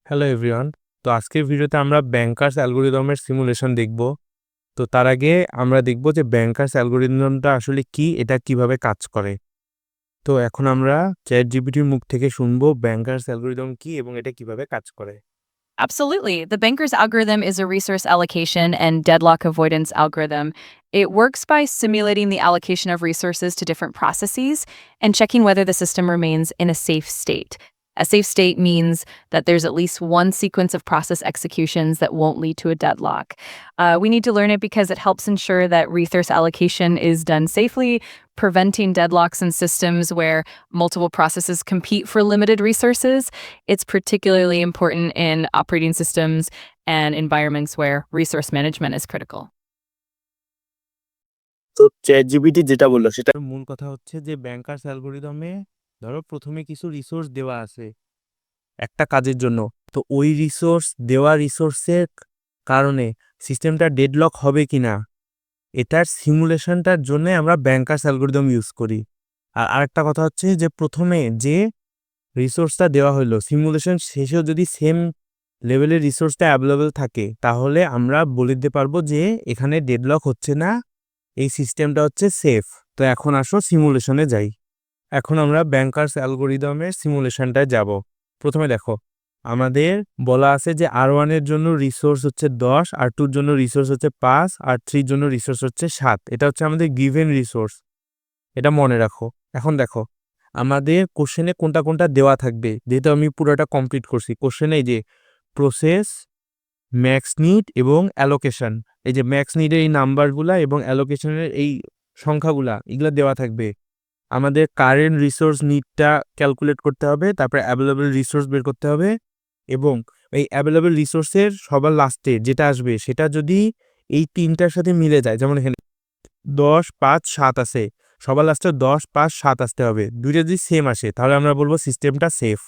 Hello everyone. তো আজকের ভিডিওতে আমরা ব্যাংকার্স অ্যালগরিদমের সিমুলেশন দেখব। তো তার আগে আমরা দেখব যে ব্যাংকার্স অ্যালগরিদমটা আসলে কি, এটা কিভাবে কাজ করে। তো এখন আমরা চ্যাটজিপিটির মুখ থেকে শুনবো ব্যাংকার্স অ্যালগরিদম কি এবং এটা কিভাবে কাজ করে। Absolutely. The banker's algorithm is a resource allocation and deadlock avoidance algorithm. It works by simulating the allocation of resources to different processes and checking whether the system remains in a safe state. A safe state means that there's at least one sequence of process executions that won't lead to a deadlock. We need to learn it because it helps ensure that resource allocation is done safely, preventing deadlocks in systems where multiple processes compete for limited resources. It's particularly important in operating systems and environments where resource management is critical. তো ChatGPT যেটা বললো সেটার মূল কথা হচ্ছে যে bankers অ্যালগরিদমে ধরো প্রথমে কিছু রিসোর্স দেওয়া আছে একটা কাজের জন্য। তো ওই রিসোর্সের কারণে সিস্টেমটা ডেডলক হবে কিনা এটার সিমুলেশনটার জন্য আমরা ব্যাংকার্স অ্যালগরিদম ইউজ করি। আর আরেকটা কথা হচ্ছে যে প্রথমে যে রিসোর্সটা দেওয়া হলো সিমুলেশন শেষেও যদি সেম লেভেলের রিসোর্সটা অ্যাভেলেবল থাকে তাহলে আমরা বলে দিতে পারবো যে এখানে ডেডলক হচ্ছে না, এই সিস্টেমটা হচ্ছে সেফ। তো এখন আসো সিমুলেশনে যাই। এখন আমরা ব্যাংকার্স অ্যালগরিদমের সিমুলেশনটায় যাব। প্রথমে দেখো আমাদের বলা আছে যে R1 এর জন্য রিসোর্স হচ্ছে 10, R2 এর জন্য রিসোর্স হচ্ছে 5, R3 এর জন্য রিসোর্স হচ্ছে 7। এটা হচ্ছে আমাদের গিভেন রিসোর্স, এটা মনে রাখো। এখন দেখো আমাদের কোশ্চেনে কোনটা কোনটা দেওয়া থাকবে, যেহেতু আমি পুরোটা কমপ্লিট করছি। কোশ্চেনে এই যে প্রসেস, ম্যাক্স নিড এবং অ্যালোকেশন, এই যে ম্যাক্স নিডের এই নাম্বারগুলা এবং অ্যালোকেশনের এই সংখ্যাগুলা এগুলো দেওয়া থাকবে। আমাদের কারেন্ট রিসোর্স নিডটা ক্যালকুলেট করতে হবে, তারপরে অ্যাভেলেবল রিসোর্স বের করতে হবে এবং এই অ্যাভেলেবল রিসোর্সের সবার লাস্টে যেটা আসবে সেটা যদি এই তিনটার সাথে মিলে যায়, যেমন এখানে 10, 5, 7 আছে, সবার লাস্টে 10, 5, 7 আসতে হবে। দুইটা যদি সেম আসে তাহলে আমরা বলবো সিস্টেমটা সেফ,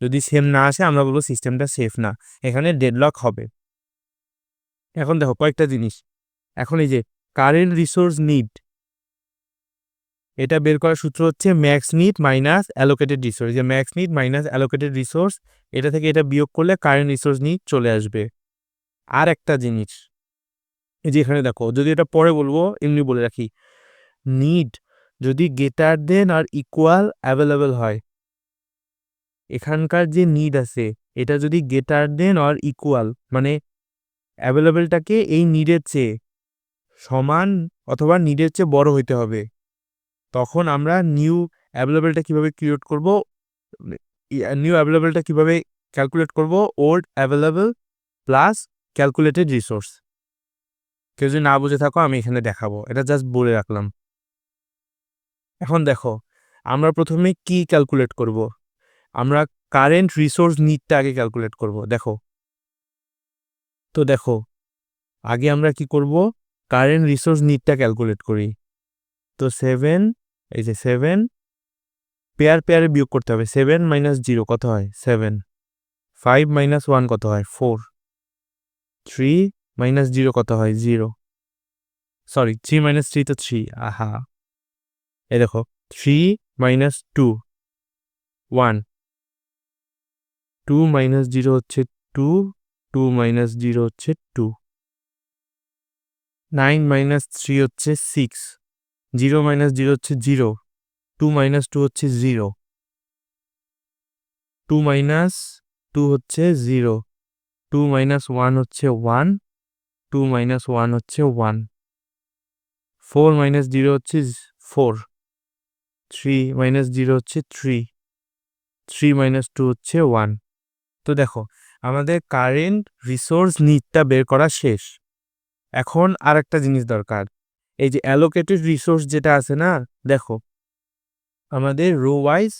যদি সেম না আসে আমরা বলবো সিস্টেমটা সেফ না, এখানে ডেডলক হবে। এখন দেখো কয়েকটা জিনিস। এখন এই যে কারেন্ট রিসোর্স নিড, এটা বের করার সূত্র হচ্ছে max need minus allocated resource. যে max need minus allocated resource, এটা থেকে এটা বিয়োগ করলে কারেন্ট রিসোর্স নিড চলে আসবে। আর একটা জিনিস, এই যে এখানে দেখো, যদি এটা পরে বলবো এমনি বলে রাখি, নিড যদি গ্রেটার দেন আর ইকুয়াল অ্যাভেলেবল হয়, এখানকার যে নিড আছে এটা যদি গ্রেটার দেন আর ইকুয়াল মানে অ্যাভেলেবলটাকে এই নিডের চেয়ে সমান অথবা নিডের চেয়ে বড় হইতে হবে, তখন আমরা নিউ অ্যাভেলেবলটা কিভাবে ক্রিয়েট করব, নিউ অ্যাভেলেবলটা কিভাবে ক্যালকুলেট করব, old available plus calculated resource. কেউ যদি না বুঝে থাকো আমি এখানে দেখাবো, এটা জাস্ট বলে রাখলাম। এখন দেখো আমরা প্রথমে কি ক্যালকুলেট করব, আমরা কারেন্ট রিসোর্স নিডটা আগে ক্যালকুলেট করব। দেখো তো দেখো আগে আমরা কি করব, কারেন্ট রিসোর্স নিডটা ক্যালকুলেট করি। তো 7, এই যে 7 পেয়ারে বিয়োগ করতে হবে। 7 মাইনাস 0 কত হয় 7, 5 মাইনাস 1 কত হয় 4, 3 মাইনাস 0 কত হয় 0, সরি 3 মাইনাস 3 তো 3, আহা। এই দেখো 3 মাইনাস 2 1, 2 মাইনাস 0 হচ্ছে 2, 2 মাইনাস 0 হচ্ছে 2, 9 মাইনাস 3 হচ্ছে 6, 0 মাইনাস 0 হচ্ছে 0, 2 মাইনাস 2 হচ্ছে 0, 2 মাইনাস 2 হচ্ছে 0, 2 মাইনাস 1 হচ্ছে 1, 2 মাইনাস 1 হচ্ছে 1, 4 মাইনাস 0 হচ্ছে 4, 3 মাইনাস 0 হচ্ছে 3, 3 মাইনাস 2 হচ্ছে 1। তো দেখো আমাদের কারেন্ট রিসোর্স নিডটা বের করা শেষ। এখন আর একটা জিনিস দরকার, এই যে অ্যালোকেটেড রিসোর্স যেটা আছে না, দেখো আমাদের রো ওয়াইজ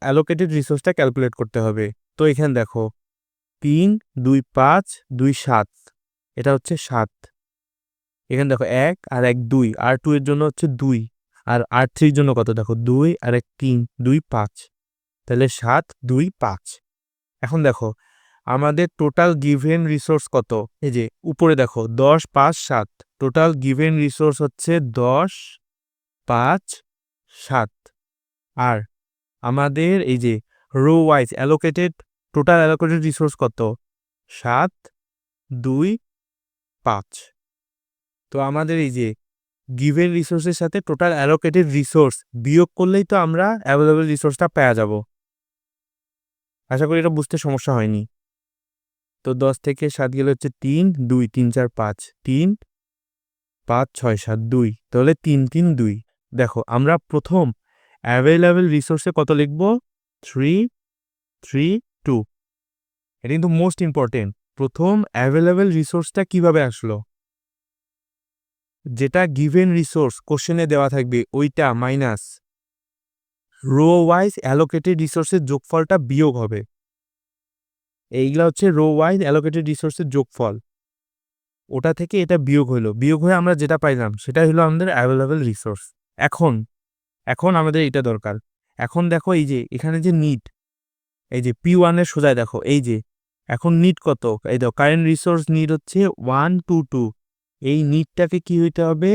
অ্যালোকেটেড রিসোর্সটা ক্যালকুলেট করতে হবে। তো এখানে দেখো 3, 2, 5, 2, 7, এটা হচ্ছে 7। এখানে দেখো 1 আর 1 2, R2 এর জন্য হচ্ছে 2, আর R3 এর জন্য কত দেখো 2 আর 1 3, 2 5, তাহলে 7 2 5। এখন দেখো আমাদের টোটাল গিভেন রিসোর্স কত, এই যে উপরে দেখো 10 5 7, টোটাল গিভেন রিসোর্স হচ্ছে 10 5 7। আর আমাদের এই যে rho wise total allocated resource কত? 7, 2, 5। তো আমাদের এই যে গিভেন রিসোর্সের সাথে টোটাল অ্যালোকেটেড রিসোর্স বিয়োগ করলেই তো আমরা অ্যাভেলেবল রিসোর্সটা পেয়ে যাব। আশা করি এটা বুঝতে সমস্যা হয়নি। তো 10 থেকে 7 গেলে হচ্ছে 3, 2, 3, 4, 5, 3, 5, 6, 7, 2, তাহলে 3, 3, 2। দেখো আমরা প্রথম অ্যাভেলেবল রিসোর্সে কত লিখব? 3, 3, 2। এটা কিন্তু মোস্ট ইম্পর্টেন্ট। প্রথম অ্যাভেলেবল রিসোর্সটা কিভাবে আসলো? যেটা গিভেন রিসোর্স কোশ্চেনে দেওয়া থাকবে ওইটা মাইনাস রো ওয়াইজ অ্যালোকেটেড রিসোর্সের যোগফলটা বিয়োগ হবে। এইগুলা হচ্ছে রো ওয়াইজ অ্যালোকেটেড রিসোর্সের যোগফল। ওটা থেকে এটা বিয়োগ হলো, বিয়োগ হয়ে আমরা যেটা পাইলাম সেটা হলো আমাদের অ্যাভেলেবল রিসোর্স। এখন আমাদের এটা দরকার। এখন দেখো এই যে এখানে যে নিড, এই যে P1 এর সোজায় দেখো এই যে এখন নিড কত? এই দেখো কারেন্ট রিসোর্স নিড হচ্ছে 1, 2, 2। এই নিডটাকে কি হইতে হবে?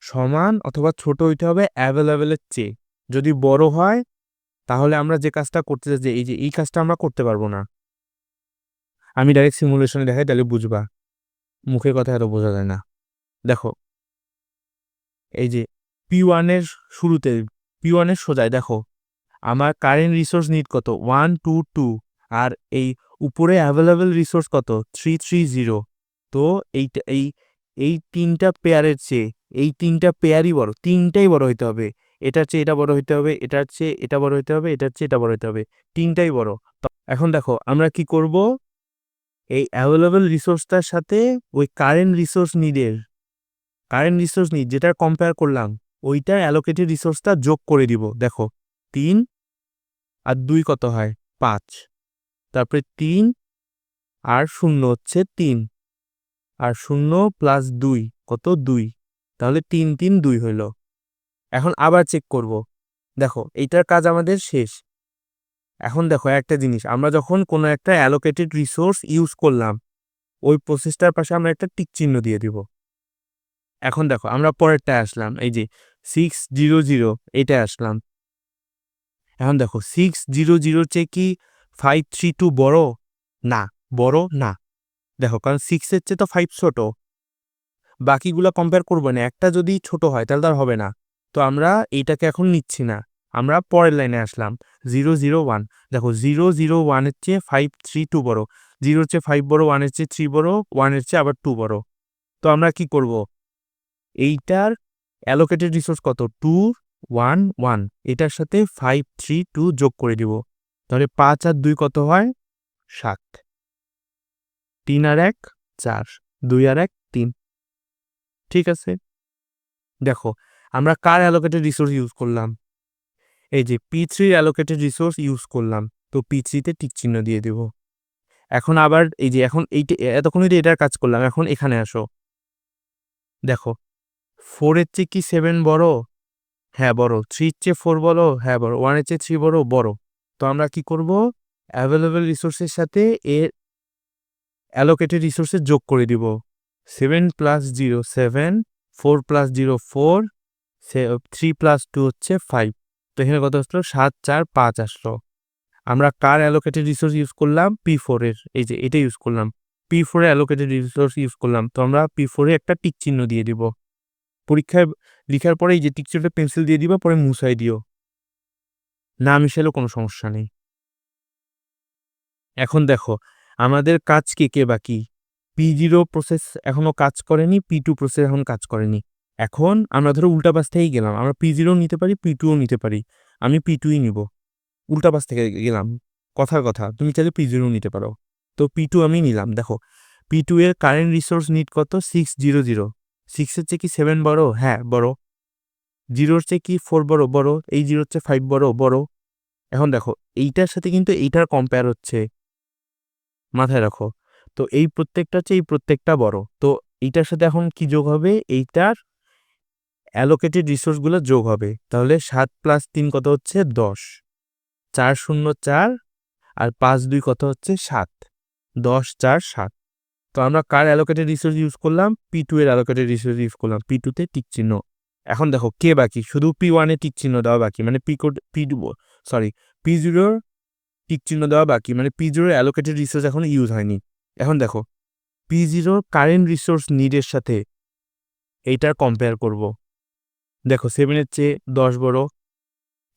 সমান অথবা ছোট হইতে হবে অ্যাভেলেবলের চেয়ে। যদি বড় হয় তাহলে আমরা যে কাজটা করতে চাই, এই যে এই কাজটা আমরা করতে পারবো না। আমি ডাইরেক্ট সিমুলেশনে দেখাই তাহলে বুঝবা, মুখে কথা এত বোঝা যায় না। দেখো এই যে P1 এর শুরুতে, P1 এর সোজায় দেখো আমার কারেন্ট রিসোর্স নিড কত? 1, 2, 2। আর এই উপরে অ্যাভেলেবল রিসোর্স কত? 3, 3, 0। তো এইটা এই তিনটা পেয়ারের চেয়ে এই তিনটা পেয়ারই বড়, তিনটাই বড় হইতে হবে। এটার চেয়ে এটা বড় হইতে হবে, এটার চেয়ে এটা বড় হইতে হবে, এটার চেয়ে এটা বড় হইতে হবে, তিনটাই বড়। এখন দেখো আমরা কি করব? এই অ্যাভেলেবল রিসোর্সটার সাথে ওই কারেন্ট রিসোর্স নিড যেটা কম্পেয়ার করলাম ওইটার অ্যালোকেটেড রিসোর্সটা যোগ করে দিব। দেখো 3 আর 2 কত হয়? 5। তারপরে 3 আর 0 হচ্ছে 3, আর 0 প্লাস 2 কত? 2। তাহলে 3, 3, 2 হইল। এখন আবার চেক করব। দেখো এইটার কাজ আমাদের শেষ। এখন দেখো একটা জিনিস, আমরা যখন কোনো একটা অ্যালোকেটেড রিসোর্স ইউজ করলাম ওই প্রসেসটার পাশে আমরা একটা টিক চিহ্ন দিয়ে দিব। এখন দেখো আমরা পরেরটায় আসলাম, এই যে 600 এটা আসলাম। এখন দেখো 600 চেয়ে কি 532 বড়? না, বড় না। দেখো কারণ 6 এর চেয়ে তো 5 ছোট। বাকিগুলো কম্পেয়ার করবো না, একটা যদি ছোট হয় তাহলে তার হবে না। তো আমরা এইটাকে এখন নিচ্ছি না, আমরা পরের লাইনে আসলাম 001। দেখো 001 এর চেয়ে 532 বড়, 0 চেয়ে 5 বড়, 1 এর চেয়ে 3 বড়, 1 এর চেয়ে আবার 2 বড়। তো আমরা কি করব? এইটার অ্যালোকেটেড রিসোর্স কত? 2, 1, 1। এটার সাথে 532 যোগ করে দিব। তাহলে 5 আর 2 কত হয়? 7। 3 আর 1 4, 2 আর 1 3। ঠিক আছে, দেখো আমরা কার অ্যালোকেটেড রিসোর্স ইউজ করলাম? এই যে P3 অ্যালোকেটেড রিসোর্স ইউজ করলাম। তো P3 তে টিক চিহ্ন দিয়ে দেব। এখন আবার এই যে এখন এইটা এতক্ষণ এটার কাজ করলাম, এখন এখানে আসো। দেখো 4 এর চেয়ে কি 7 বড়? হ্যাঁ বড়। 3 এর চেয়ে 4 বড়? হ্যাঁ বড়। 1 এর চেয়ে 3 বড়? বড়। তো আমরা কি করব? অ্যাভেলেবল রিসোর্সের সাথে এর অ্যালোকেটেড রিসোর্সের যোগ করে দিব। 7 প্লাস 0 7, 4 প্লাস 0 4, 3 প্লাস 2 হচ্ছে 5। তো এখানে কত আসলো? 7, 4, 5 আসলো। আমরা কার অ্যালোকেটেড রিসোর্স ইউজ করলাম? P4 এর। এই যে এটা ইউজ করলাম, P4 এর অ্যালোকেটেড রিসোর্স ইউজ করলাম। তো আমরা P4 এ একটা টিক চিহ্ন দিয়ে দিব। পরীক্ষায় লিখার পরে এই যে টিক চিহ্নটা পেন্সিল দিয়ে দিবা, পরে মুছাই দিও, না মিশালেও কোনো সমস্যা নেই। এখন দেখো আমাদের কাজ কে বাকি? P0 প্রসেস এখনো কাজ করেনি, P2 প্রসেস এখন কাজ করেনি। এখন আমরা ধরো উল্টা পাশ থেকেই গেলাম, আমরা P0 নিতে পারি, P2ও নিতে পারি। আমি P2ই নিব, উল্টা পাশ থেকে গেলাম। কথার কথা, তুমি চাইলে P0 নিতে পারো। তো P2 আমি নিলাম। দেখো P2 এর কারেন্ট রিসোর্স নিড কত? 600। 6 এর চেয়ে কি 7 বড়? হ্যাঁ বড়। 0 এর চেয়ে কি 4 বড়? বড়। এই 0 এর চেয়ে 5 বড়? বড়। এখন দেখো এইটার সাথে কিন্তু এইটার কম্পেয়ার হচ্ছে, মাথায় রাখো। তো এই প্রত্যেকটা হচ্ছে এই প্রত্যেকটা বড়। তো এইটার সাথে এখন কি যোগ হবে? এইটার অ্যালোকেটেড রিসোর্সগুলো যোগ হবে। তাহলে 7 প্লাস 3 কত হচ্ছে? 10। 4 0 4 আর 5 2 কত হচ্ছে? 7। 10 4 7। তো আমরা কার অ্যালোকেটেড রিসোর্স ইউজ করলাম? P2 এর অ্যালোকেটেড রিসোর্স ইউজ করলাম। P2 তে টিক চিহ্ন। এখন দেখো কে বাকি? শুধু P1 এ টিক চিহ্ন দেওয়া বাকি, মানে P2 P0 এর টিক চিহ্ন দেওয়া বাকি, মানে P0 অ্যালোকেটেড রিসোর্স এখনো ইউজ হয়নি। এখন দেখো P0 কারেন্ট রিসোর্স নিডের সাথে এইটার কম্পেয়ার করব। দেখো 7 এর চেয়ে 10 বড়,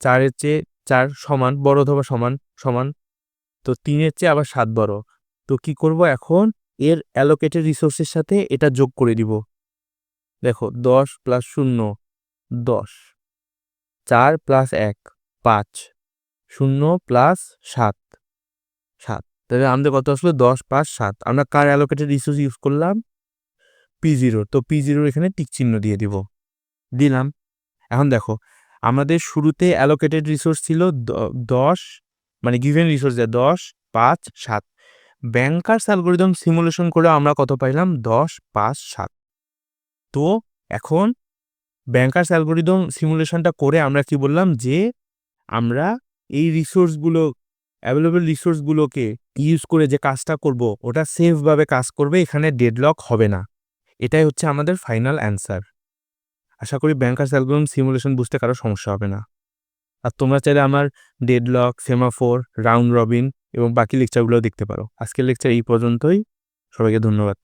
4 এর চেয়ে 4 সমান, বড় অথবা সমান সমান, তো 3 এর চেয়ে আবার 7 বড়। তো কি করব এখন, এর অ্যালোকেটেড রিসোর্সের সাথে এটা যোগ করে দিব। দেখো 10 প্লাস 0 10, 4 প্লাস 1 5, 0 প্লাস 7 7। তাহলে আমাদের কত আসলো 10 5 7। আমরা কার অ্যালোকেটেড রিসোর্স ইউজ করলাম, P0, তো P0 এখানে টিক চিহ্ন দিয়ে দিলাম। এখন দেখো আমাদের শুরুতে অ্যালোকেটেড রিসোর্স ছিল 10, মানে given resource 10 5 7। Bankers algorithm simulation করে আমরা কত পাইলাম, 10 5 7। তো এখন ব্যাংকার্স অ্যালগরিদম সিমুলেশনটা করে আমরা কি বললাম, যে আমরা এই রিসোর্সগুলো, অ্যাভেলেবল রিসোর্সগুলোকে ইউজ করে যে কাজটা করব ওটা সেফভাবে কাজ করবে, এখানে ডেডলক হবে না। এটাই হচ্ছে আমাদের ফাইনাল অ্যান্সার। আশা করি ব্যাংকার্স অ্যালগরিদম সিমুলেশন বুঝতে কারো সমস্যা হবে না। আর তোমরা চাইলে আমার ডেডলক, সেমাফোর, রাউন্ড রবিন এবং বাকি লেকচারগুলো দেখতে পারো। আজকের লেকচার এই পর্যন্তই। সবাইকে ধন্যবাদ।